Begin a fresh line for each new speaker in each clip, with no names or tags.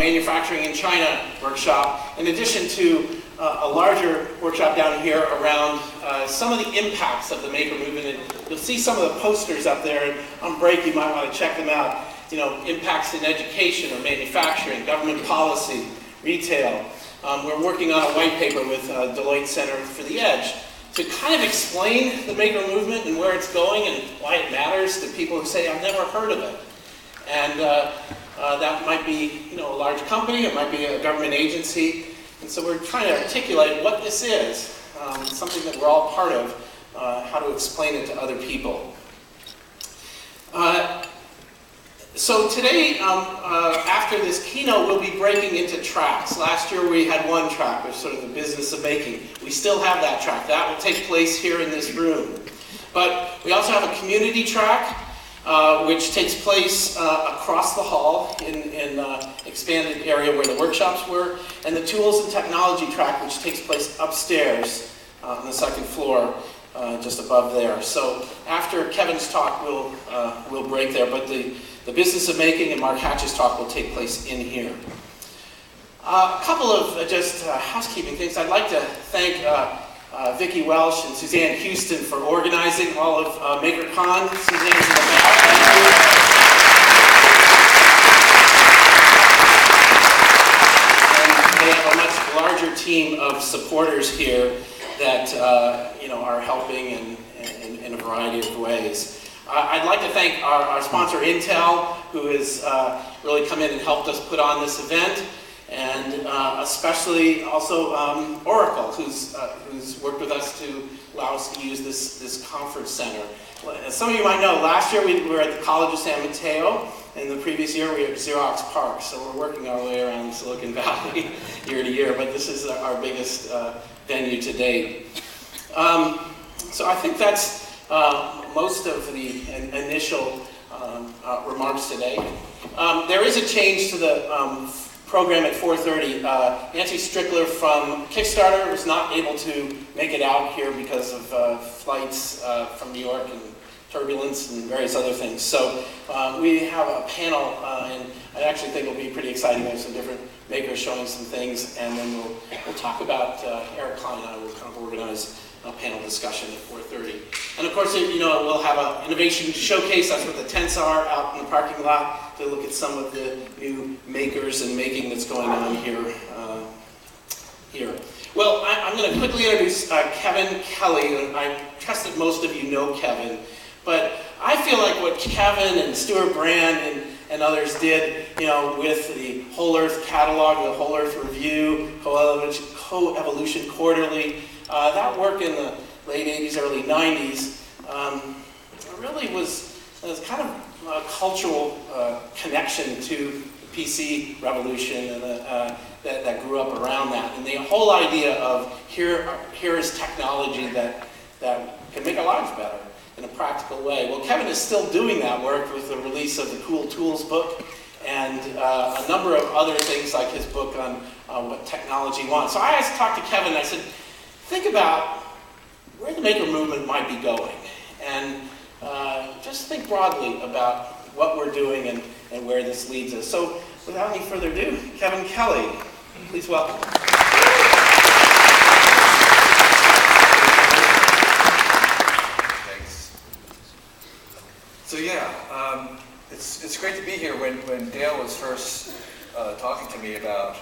Manufacturing in China workshop, in addition to a larger workshop down here around some of the impacts of the maker movement. And you'll see some of the posters up there, and on break you might want to check them out. You know, impacts in education or manufacturing, government policy, retail. We're working on a white paper with Deloitte Center for the Edge to kind of explain the maker movement and where it's going and why it matters to people who say, I've never heard of it. And that might be, you know, a large company, it might be a government agency. And so we're trying to articulate what this is, something that we're all part of, how to explain it to other people. So today, after this keynote, we'll be breaking into tracks. Last year we had one track, which was sort of the business of making. We still have that track. That will take place here in this room. But we also have a community track, which takes place across the hall in expanded area where the workshops were, and the tools and technology track, which takes place upstairs on the second floor, just above there. So after Kevin's talk, we'll break there, but the business of making and Mark Hatch's talk will take place in here. A couple of just housekeeping things. I'd like to thank Vicki Welsh and Suzanne Houston for organizing all of MakerCon. Suzanne's in the back. Thank you. And they have a much larger team of supporters here that are helping in a variety of ways. I'd like to thank our sponsor Intel, who has really come in and helped us put on this event, and especially also Oracle, who's worked with us to allow us to use this conference center. As some of you might know, last year we were at the College of San Mateo, and the previous year we were at Xerox PARC, so we're working our way around Silicon Valley year to year, but this is our biggest venue to date. So I think that's most of the initial remarks today. There is a change to the program at 4:30. Nancy Strickler from Kickstarter was not able to make it out here because of flights from New York and turbulence and various other things. So we have a panel, and I actually think it'll be pretty exciting. There's some different makers showing some things, and then we'll talk about, Eric Klein and I will kind of organize a panel discussion at 4:30. And of course, we'll have an innovation showcase. That's what the tents are out in the parking lot to look at some of the new makers and making that's going on here. Well, I'm going to quickly introduce Kevin Kelly. And I trust that most of you know Kevin, but I feel like what Kevin and Stuart Brand and others did, with the Whole Earth catalog, the Whole Earth Review, Co-Evolution Quarterly, that work in the late 80s, early 90s, really was kind of a cultural connection to the PC revolution and that grew up around that. And the whole idea of here is technology that can make our lives better in a practical way. Well, Kevin is still doing that work with the release of the Cool Tools book and a number of other things like his book on what technology wants. So I talked to Kevin and I said, think about where the maker movement might be going, and just think broadly about what we're doing and where this leads us. So without any further ado, Kevin Kelly, please welcome.
Thanks. So yeah, it's great to be here. When Dale was first talking to me about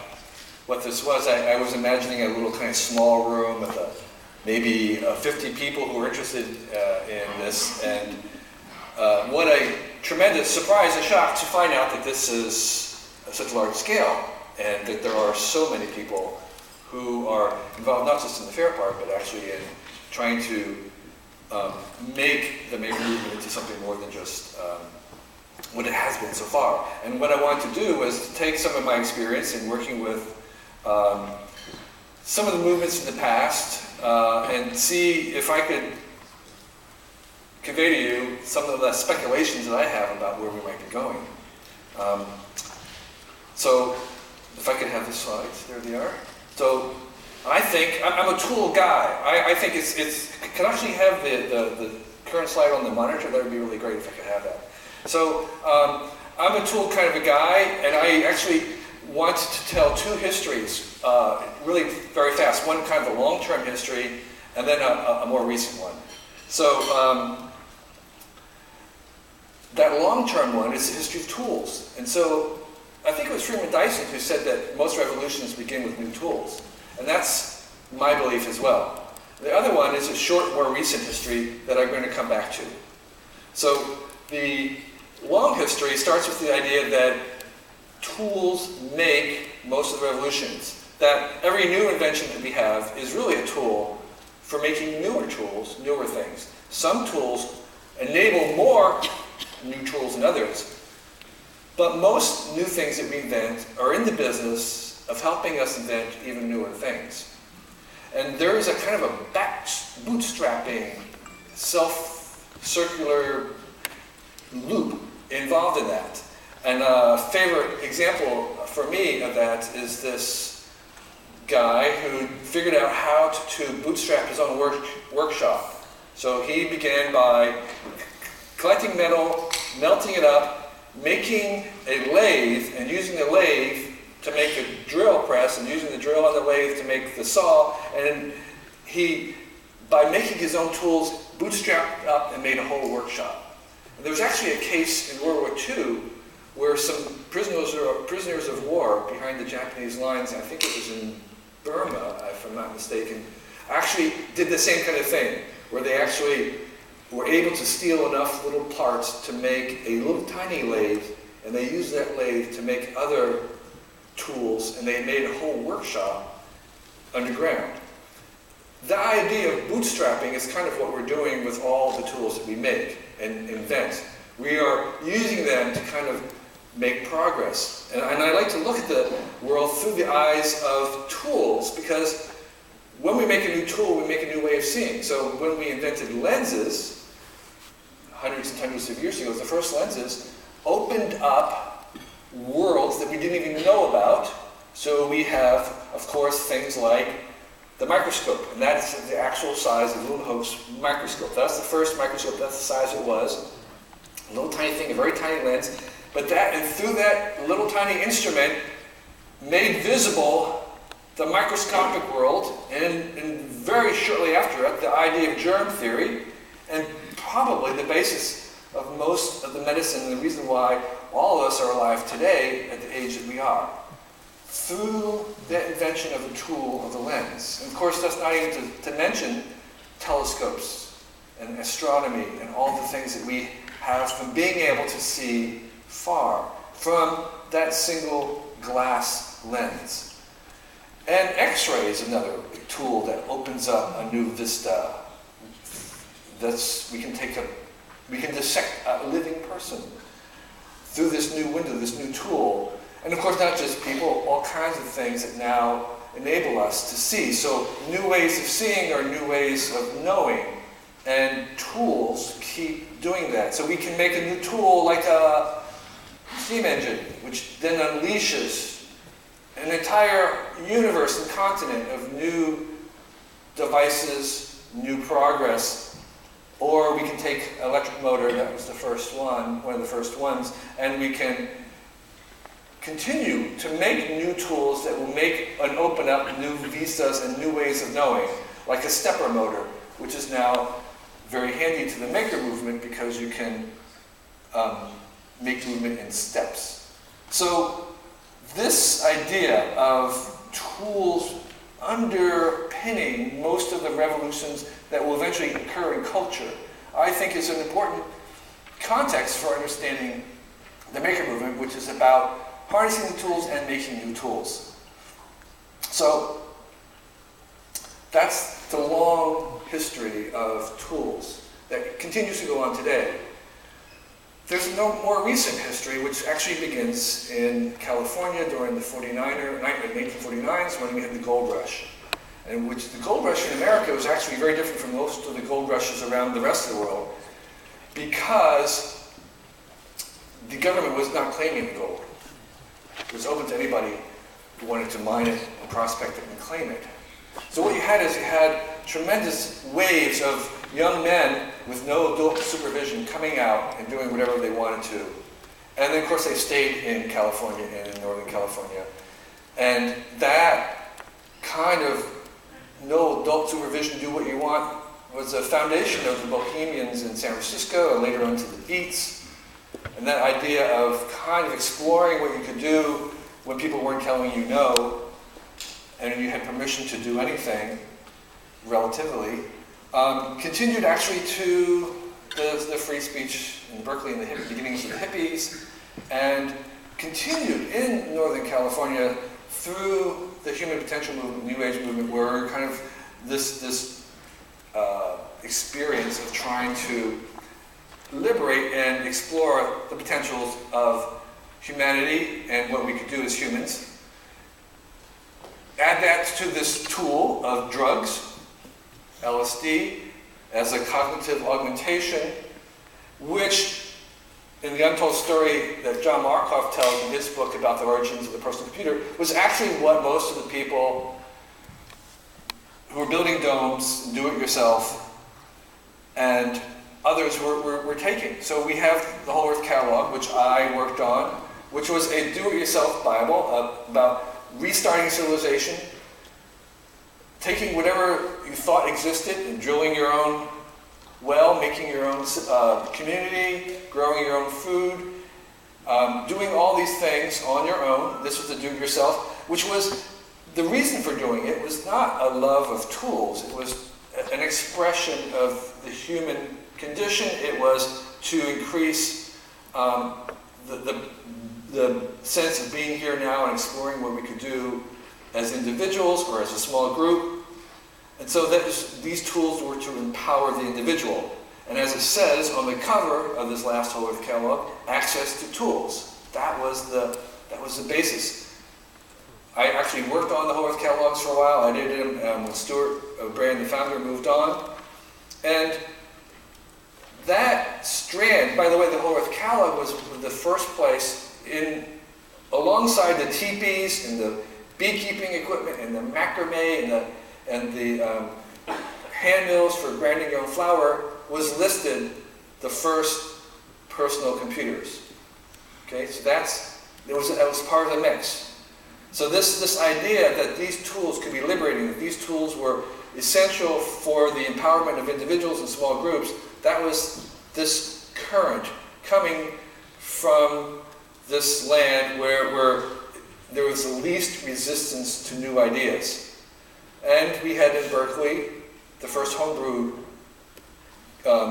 what this was, I was imagining a little kind of small room with maybe 50 people who were interested in this, and what a tremendous surprise and shock to find out that this is such large scale, and that there are so many people who are involved not just in the fair part, but actually in trying to make the maker movement into something more than just what it has been so far. And what I wanted to do was take some of my experience in working with some of the movements in the past and see if I could convey to you some of the speculations that I have about where we might be going. So if I could have the slides, there they are. So I think, I'm a tool guy. I think can I actually have the current slide on the monitor? That would be really great if I could have that. So I'm a tool kind of a guy, and I actually want to tell two histories really very fast. One kind of a long-term history, and then a more recent one. So that long-term one is the history of tools. And so I think it was Freeman Dyson who said that most revolutions begin with new tools. And that's my belief as well. The other one is a short, more recent history that I'm going to come back to. So the long history starts with the idea that tools make most of the revolutions. That every new invention that we have is really a tool for making newer tools, newer things. Some tools enable more new tools than others. But most new things that we invent are in the business of helping us invent even newer things. And there is a kind of a bootstrapping, self-circular loop involved in that. And a favorite example for me of that is this guy who figured out how to bootstrap his own workshop. So he began by collecting metal, melting it up, making a lathe, and using the lathe to make a drill press, and using the drill on the lathe to make the saw. And he, by making his own tools, bootstrapped up and made a whole workshop. And there was actually a case in World War II where some prisoners of war behind the Japanese lines, I think it was in Burma, if I'm not mistaken, actually did the same kind of thing, where they actually were able to steal enough little parts to make a little tiny lathe, and they used that lathe to make other tools, and they made a whole workshop underground. The idea of bootstrapping is kind of what we're doing with all the tools that we make and invent. We are using them to kind of make progress. And I like to look at the world through the eyes of tools, because when we make a new tool, we make a new way of seeing. So when we invented lenses, hundreds and hundreds of years ago, the first lenses opened up worlds that we didn't even know about. So we have, of course, things like the microscope, and that's the actual size of Little Hope's microscope. That's the first microscope, that's the size it was. A little tiny thing, a very tiny lens. But that, and through that little tiny instrument, made visible the microscopic world, and very shortly after it, the idea of germ theory, and probably the basis of most of the medicine, and the reason why all of us are alive today at the age that we are, through the invention of the tool of the lens. And of course, that's not even to mention telescopes and astronomy and all the things that we have from being able to see far from that single glass lens. And X-ray is another tool that opens up a new vista. We can dissect a living person through this new window, this new tool. And of course, not just people, all kinds of things that now enable us to see. So new ways of seeing are new ways of knowing. And tools keep doing that. So we can make a new tool like a steam engine, which then unleashes an entire universe and continent of new devices, new progress. Or we can take an electric motor, that was the first one of the first ones, and we can continue to make new tools that will make and open up new vistas and new ways of knowing, like a stepper motor, which is now very handy to the maker movement because you can make movement in steps. So this idea of tools underpinning most of the revolutions that will eventually occur in culture, I think is an important context for understanding the maker movement, which is about harnessing the tools and making new tools. So that's the long history of tools that continues to go on today. There's no more recent history, which actually begins in California during the 1949s when we had the gold rush. And which the gold rush in America was actually very different from most of the gold rushes around the rest of the world, because the government was not claiming the gold. It was open to anybody who wanted to mine it and prospect it and claim it. So what you had is tremendous waves of young men with no adult supervision coming out and doing whatever they wanted to. And then, of course, they stayed in California and in Northern California. And that kind of no adult supervision, do what you want, was the foundation of the Bohemians in San Francisco and later on to the Beats. And that idea of kind of exploring what you could do when people weren't telling you no, and you had permission to do anything, relatively, continued actually to the free speech in Berkeley in the beginnings of the hippies, and continued in Northern California through the human potential movement, New Age movement, where kind of this experience of trying to liberate and explore the potentials of humanity and what we could do as humans. Add that to this tool of drugs, LSD, as a cognitive augmentation, which, in the untold story that John Markoff tells in his book about the origins of the personal computer, was actually what most of the people who were building domes, do-it-yourself, and others were taking. So we have the Whole Earth Catalog, which I worked on, which was a do-it-yourself Bible about restarting civilization, taking whatever you thought existed and drilling your own well, making your own community, growing your own food, doing all these things on your own. This was the do-it-yourself, which was, the reason for doing it was not a love of tools. It was an expression of the human condition. It was to increase the sense of being here now and exploring what we could do as individuals or as a small group. And so these tools were to empower the individual. And as it says on the cover of this last Whole Earth Catalog, access to tools. That was the basis. I actually worked on the Whole Earth Catalogs for a while. I did them when Stuart Brand, the founder, moved on. And that strand, by the way, the Whole Earth Catalog was the first place alongside the teepees and the beekeeping equipment and the macrame and the hand mills for grinding your own flour, was listed the first personal computers. Okay, so that was part of the mix. So this idea that these tools could be liberating, that these tools were essential for the empowerment of individuals and small groups, that was this current coming from this land where there was the least resistance to new ideas. And we had in Berkeley the first homebrew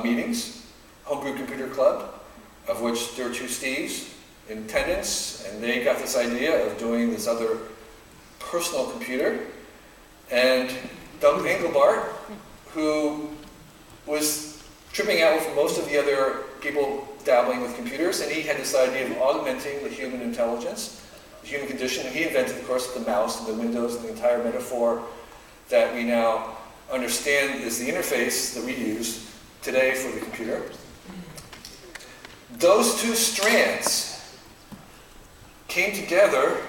meetings, Homebrew Computer Club, of which there were two Steves in attendance, and they got this idea of doing this other personal computer. And Doug Engelbart, who was tripping out with most of the other people dabbling with computers, and he had this idea of augmenting the human intelligence, the human condition, and he invented, of course, the mouse and the Windows and the entire metaphor that we now understand is the interface that we use today for the computer. Those two strands came together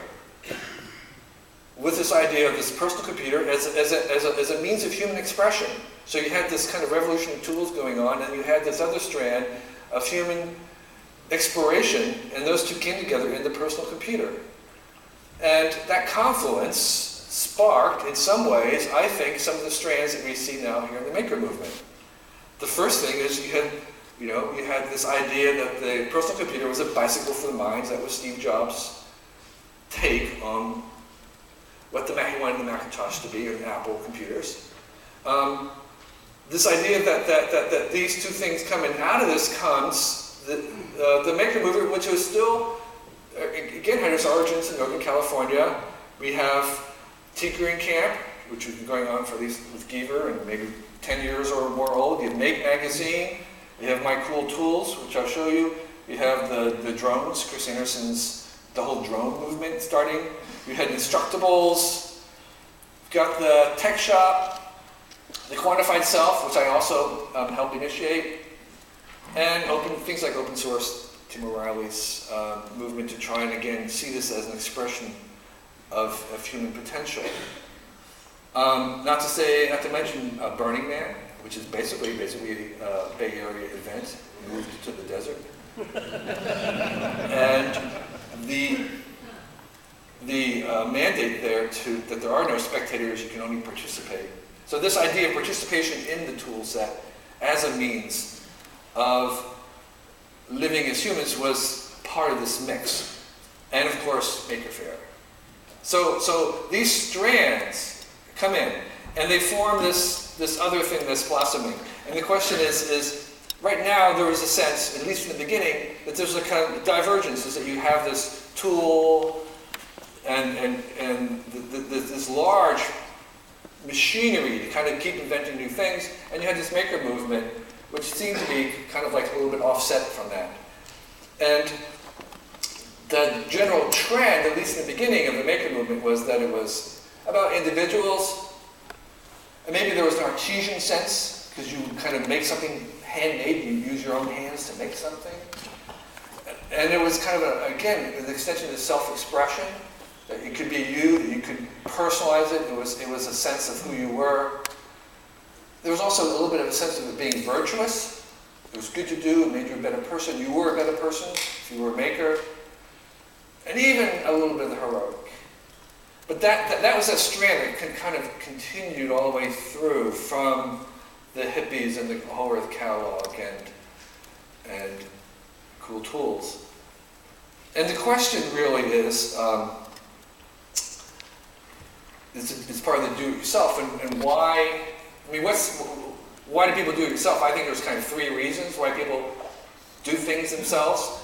with this idea of this personal computer as a means of human expression. So you had this kind of revolution of tools going on, and you had this other strand of human exploration, and those two came together in the personal computer. And that confluence sparked, in some ways, I think, some of the strands that we see now here in the Maker movement. The first thing is you had this idea that the personal computer was a bicycle for the minds. That was Steve Jobs' take on what he wanted the Macintosh to be, or the Apple computers. This idea that these two things coming out of this comes the Maker movement, which was still, again, had its origins in Northern California. We have Tinkering Camp, which has been going on for at least with Geaver and maybe 10 years or more old. You have Make Magazine. You have My Cool Tools, which I'll show you. You have the drones, Chris Anderson's, the whole drone movement starting. You had Instructables. You've got the Tech Shop, the Quantified Self, which I also helped initiate, and things like open source, Tim O'Reilly's movement to try and, again, see this as an expression of human potential. Not to mention Burning Man, which is basically a Bay Area event, moved to the desert. And the mandate there that there are no spectators, you can only participate. So this idea of participation in the tool set as a means of living as humans was part of this mix. And of course, Maker Faire. So these strands come in, and they form this other thing that's blossoming. And the question is right now there is a sense, at least in the beginning, that there's a kind of divergence, is that you have this tool and this large machinery to kind of keep inventing new things, and you had this maker movement, which seemed to be kind of like a little bit offset from that. And the general trend, at least in the beginning of the maker movement, was that it was about individuals, and maybe there was an artesian sense, because you kind of make something handmade, you use your own hands to make something. And it was kind of, again, an extension of self-expression, that it could be you, that you could personalize it. It was a sense of who you were. There was also a little bit of a sense of it being virtuous. It was good to do, it made you a better person. You were a better person if you were a maker. And even a little bit of the heroic. But that was a strand that kind of continued all the way through from the hippies and the whole earth catalog and cool tools. And the question really is, it's part of the do-it-yourself, and why? I mean, why do people do it yourself? I think there's kind of three reasons why people do things themselves.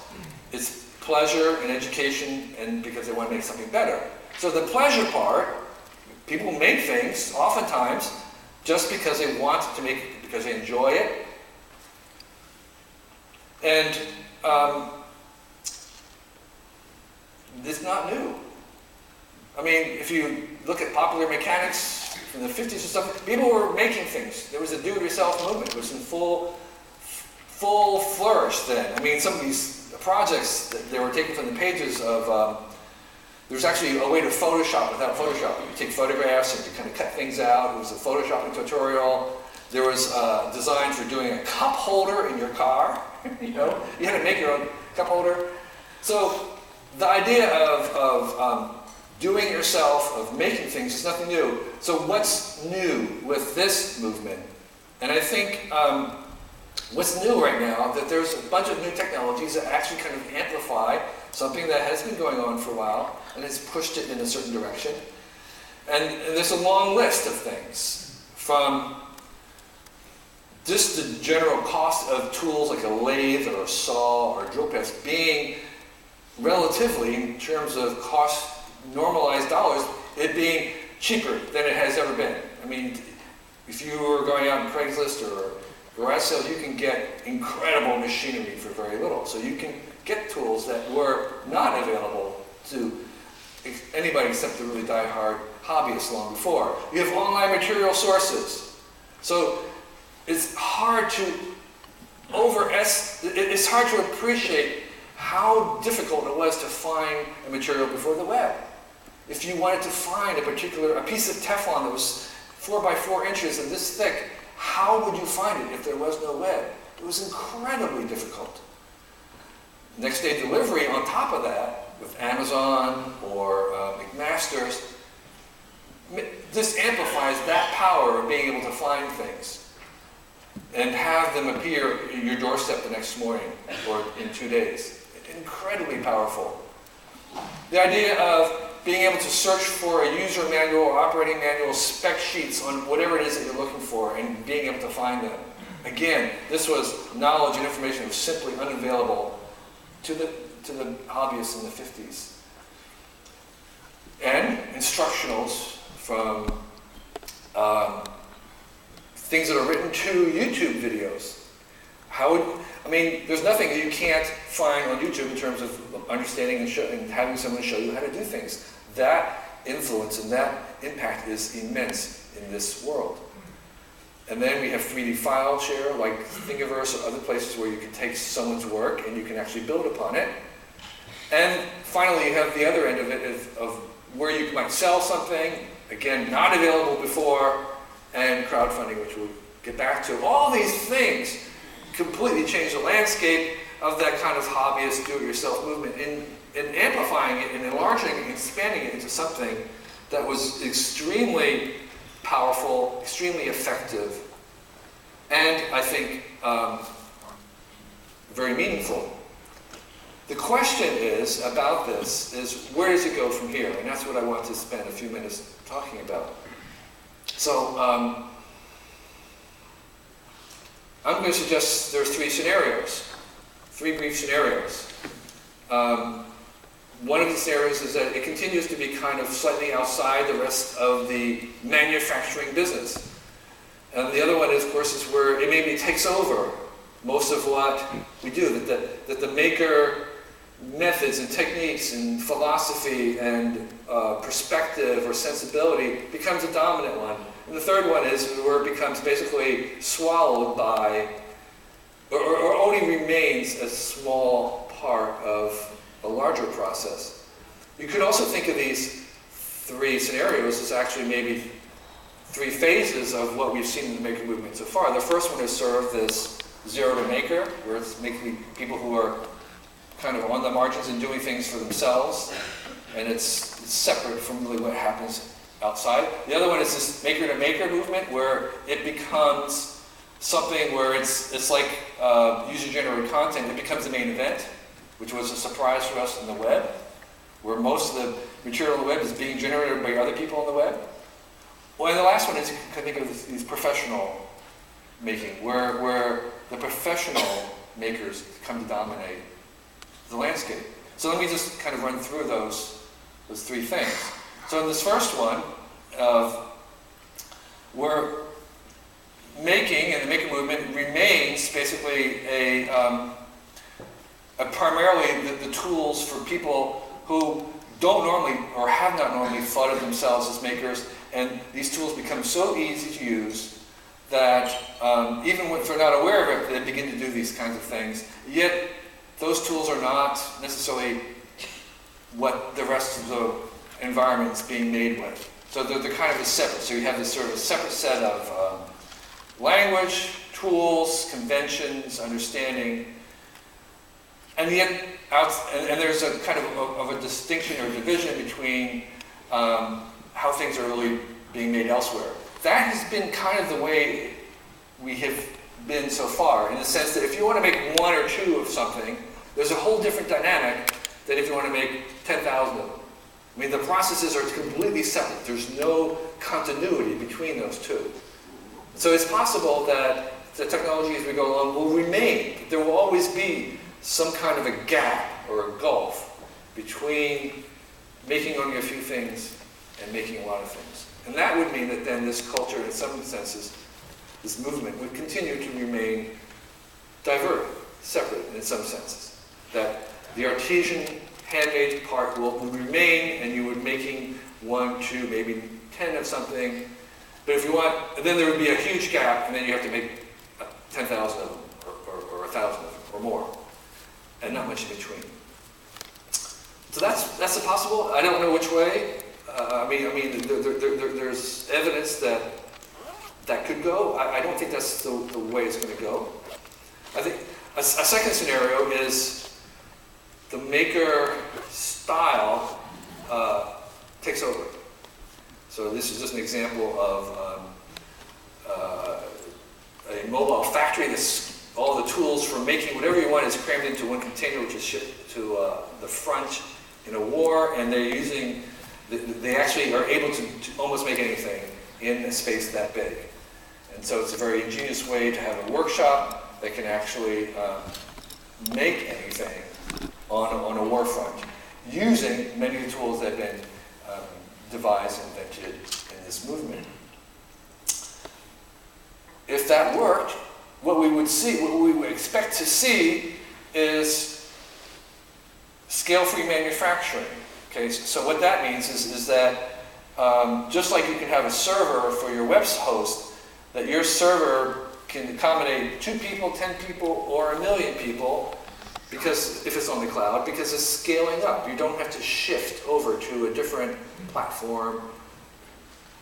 It's pleasure and education, and because they want to make something better. So the pleasure part, people make things oftentimes just because they want to make it, because they enjoy it. And it's not new. I mean, if you look at popular mechanics from the 50s and stuff, people were making things. There was a do-it-yourself movement. It was in full flourish then. I mean, some of these projects, they were taken from the pages of, there's actually a way to Photoshop without Photoshop. You take photographs and you kind of cut things out. It was a Photoshopping tutorial. There was design for doing a cup holder in your car. You know, you had to make your own cup holder. So the idea of doing it yourself, of making things, is nothing new. So what's new with this movement? And I think what's new right now, that there's a bunch of new technologies that actually kind of amplify something that has been going on for a while and has pushed it in a certain direction. And there's a long list of things, from just the general cost of tools like a lathe or a saw or a drill press being relatively, in terms of cost, normalized dollars, it being cheaper than it has ever been. I mean, if you were going out on Craigslist or garage sales, you can get incredible machinery for very little. So you can get tools that were not available to anybody except the really die-hard hobbyists long before. You have online material sources. So it's hard to it's hard to appreciate how difficult it was to find a material before the web. If you wanted to find a piece of Teflon that was 4 by 4 inches and this thick, how would you find it if there was no web? It was incredibly difficult. Next day delivery on top of that, with Amazon or McMaster's, this amplifies that power of being able to find things and have them appear at your doorstep the next morning or in 2 days. Incredibly powerful. The idea of being able to search for a user manual or operating manual, spec sheets on whatever it is that you're looking for, and being able to find them. Again, this was knowledge and information that was simply unavailable to the hobbyists in the 50s. And instructionals from things that are written to YouTube videos. There's nothing that you can't find on YouTube in terms of understanding and having someone show you how to do things. That influence and that impact is immense in this world. And then we have 3D file share, like Thingiverse or other places where you can take someone's work and you can actually build upon it. And finally, you have the other end of it, of where you might sell something, again, not available before, and crowdfunding, which we'll get back to. All these things completely change the landscape of that kind of hobbyist, do-it-yourself movement and amplifying it and enlarging it and expanding it into something that was extremely powerful, extremely effective, and I think very meaningful. The question is about this is, where does it go from here? And that's what I want to spend a few minutes talking about. So I'm going to suggest there's three brief scenarios. One of the scenarios is that it continues to be kind of slightly outside the rest of the manufacturing business. And the other one, is, of course, is where it maybe takes over most of what we do, that the maker methods and techniques and philosophy and perspective or sensibility becomes a dominant one. And the third one is where it becomes basically swallowed by, or only remains a small part of a larger process. You could also think of these three scenarios as actually maybe three phases of what we've seen in the maker movement so far. The first one is sort of this zero to maker, where it's making people who are kind of on the margins and doing things for themselves, and it's separate from really what happens outside. The other one is this maker to maker movement, where it becomes something where it's like user-generated content. It becomes the main event, which was a surprise for us in the web, where most of the material on the web is being generated by other people on the web. Well, and the last one is, you can think of these professional making, where the professional makers come to dominate the landscape. So let me just kind of run through those three things. So in this first one, we're making, and the maker movement remains basically a primarily the tools for people who don't normally or have not normally thought of themselves as makers, and these tools become so easy to use that even if they're not aware of it, they begin to do these kinds of things. Yet those tools are not necessarily what the rest of the environment is being made with. So they're kind of a separate. So you have this sort of separate set of language, tools, conventions, understanding, and yet and there's a kind of a distinction or division between how things are really being made elsewhere. That has been kind of the way we have been so far, in the sense that if you want to make one or two of something, there's a whole different dynamic than if you want to make 10,000 of them. I mean, the processes are completely separate. There's no continuity between those two. So it's possible that the technology as we go along will remain. There will always be some kind of a gap or a gulf between making only a few things and making a lot of things. And that would mean that then this culture, in some senses, this movement would continue to remain diverted, separate in some senses. That the artesian handmade part will remain, and you would making 1, 2, maybe 10 of something. But if you want, then there would be a huge gap, and then you have to make 10,000 of them, or 1,000 of them, or more, and not much in between. So that's a possible. I don't know which way. There's evidence that could go. I don't think that's the way it's going to go. I think a second scenario is the maker style takes over. So this is just an example of a mobile factory that's all the tools for making whatever you want is crammed into one container, which is shipped to the front in a war, and they actually are able to almost make anything in a space that big. And so it's a very ingenious way to have a workshop that can actually make anything on a war front, using many of the tools that have been devised and invented in this movement. If that worked, what we would expect to see is scale-free manufacturing. Okay, so what that means is that just like you can have a server for your web host, that your server can accommodate 2 people, 10 people, or 1 million people, because if it's on the cloud, because it's scaling up. You don't have to shift over to a different platform.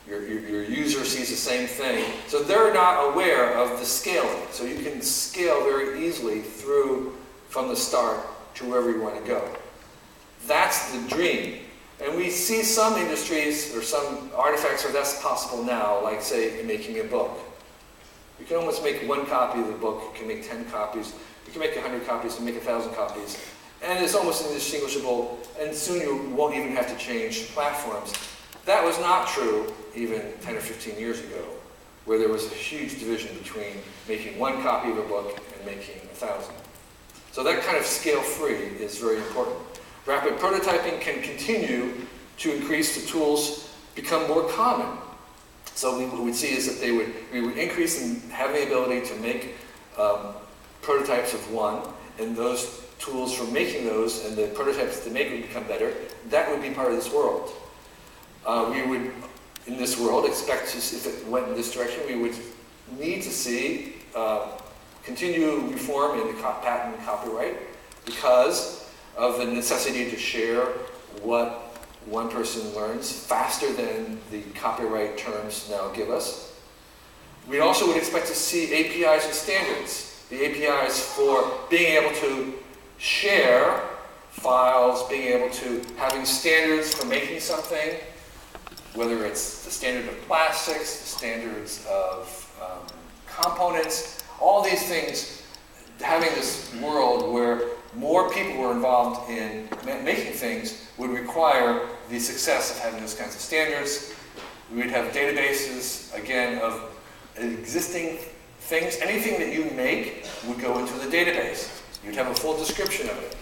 Your user sees the same thing. So they're not aware of the scaling. So you can scale very easily through from the start to wherever you want to go. That's the dream. And we see some industries or some artifacts where that's possible now, like say in making a book. You can almost make one copy of the book, you can make 10 copies, you can make 100 copies, you can make 1,000 copies. And it's almost indistinguishable, and soon you won't even have to change platforms. That was not true even 10 or 15 years ago, where there was a huge division between making one copy of a book and making 1,000. So that kind of scale-free is very important. Rapid prototyping can continue to increase the tools become more common. So what we'd see is that we would increase in having the ability to make prototypes of one, and those tools for making those and the prototypes to make would become better. That would be part of this world. We would, in this world, expect to, if it went in this direction, we would need to see continue reform in the patent and copyright because of the necessity to share what one person learns faster than the copyright terms now give us. We also would expect to see APIs and standards. The APIs for being able to share files, being able to having standards for making something, whether it's the standard of plastics, the standards of components, all these things, having this world where more people were involved in making things would require the success of having those kinds of standards. We would have databases, again, of existing things. Anything that you make would go into the database. You'd have a full description of it.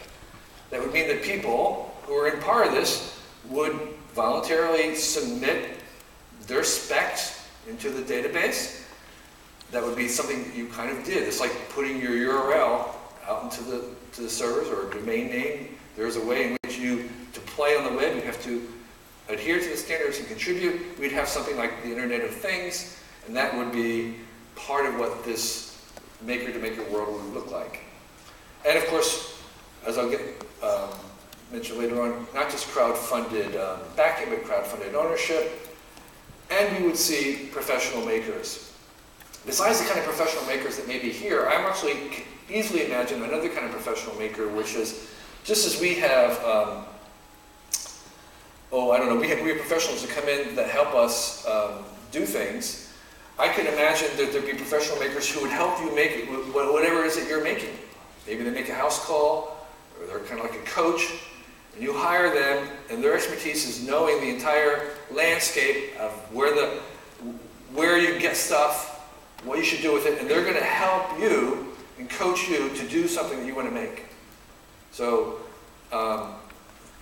That would mean that people who are in part of this would voluntarily submit their specs into the database. That would be something that you kind of did. It's like putting your URL out into the servers or a domain name. There's a way in which to play on the web, you have to adhere to the standards and contribute. We'd have something like the Internet of Things, and that would be part of what this maker-to-maker world would look like. And of course, as I'll get mentioned later on, not just crowd-funded backing, but crowd-funded ownership. And we would see professional makers. Besides the kind of professional makers that may be here, I'm actually easily imagine another kind of professional maker, which is just as we have, we have professionals that come in that help us do things. I can imagine that there'd be professional makers who would help you make whatever it is that you're making. Maybe they make a house call, or they're kind of like a coach, and you hire them, and their expertise is knowing the entire landscape of where you get stuff, what you should do with it, and they're going to help you and coach you to do something that you want to make. So,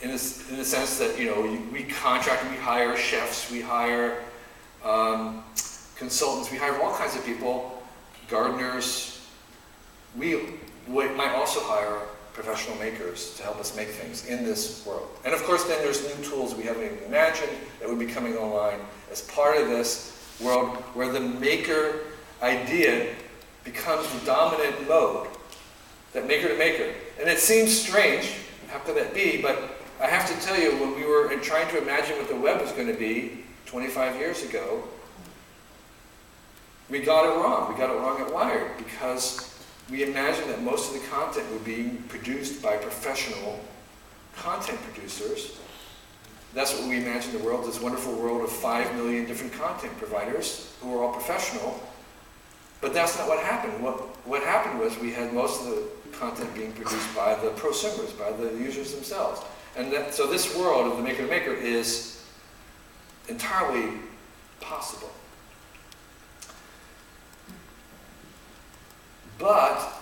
in the sense that we contract, we hire chefs, we hire consultants, we hire all kinds of people, gardeners. We might also hire professional makers to help us make things in this world. And of course, then there's new tools we haven't even imagined that would be coming online as part of this world where the maker idea becomes the dominant mode, that maker to maker. And it seems strange, how could that be? But I have to tell you, when we were trying to imagine what the web was going to be 25 years ago, we got it wrong. We got it wrong at Wired because we imagined that most of the content would be produced by professional content producers. That's what we imagined the world, this wonderful world of 5 million different content providers who are all professional. But that's not what happened. What happened was we had most of the content being produced by the prosumers, by the users themselves. And so this world of the maker-to-maker is entirely possible. But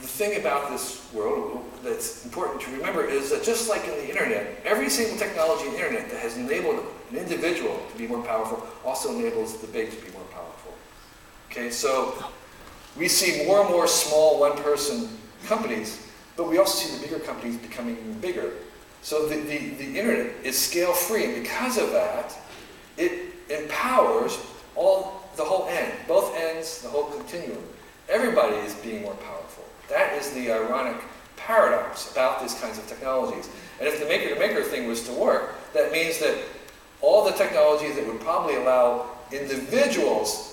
the thing about this world that's important to remember is that just like in the internet, every single technology in the internet that has enabled an individual to be more powerful also enables the big to be more powerful. Okay, so we see more and more small one-person companies, but we also see the bigger companies becoming even bigger. So the internet is scale-free, and because of that, it empowers the whole end, both ends, the whole continuum. Everybody is being more powerful. That is the ironic paradox about these kinds of technologies. And if the maker-to-maker thing was to work, that means that all the technologies that would probably allow individuals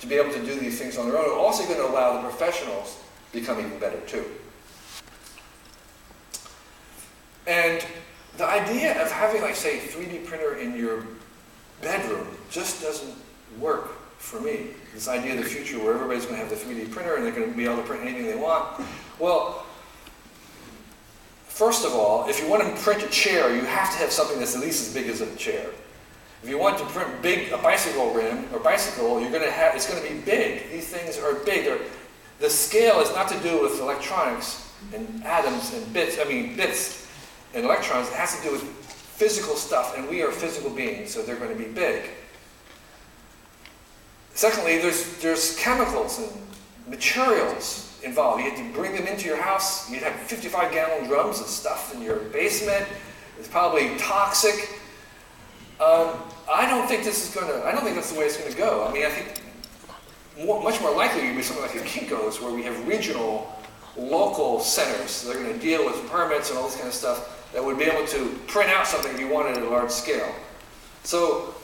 to be able to do these things on their own are also going to allow the professionals to become even better too. And the idea of having, like, say, a 3D printer in your bedroom just doesn't work for me. This idea of the future where everybody's going to have the 3D printer and they're going to be able to print anything they want. Well, first of all, if you want to print a chair, you have to have something that's at least as big as a chair. If you want to print a bicycle rim or bicycle, it's going to be big. These things are big. The scale is not to do with electronics and atoms and bits and electrons. It has to do with physical stuff, and we are physical beings, so they're going to be big. Secondly, there's chemicals and materials involved. You have to bring them into your house. You'd have 55-gallon drums of stuff in your basement. It's probably toxic. I don't think that's the way it's going to go. I mean, I think much more likely it would be something like a Kinko's, where we have regional, local centers that are going to deal with permits and all this kind of stuff that would be able to print out something if you wanted at a large scale. So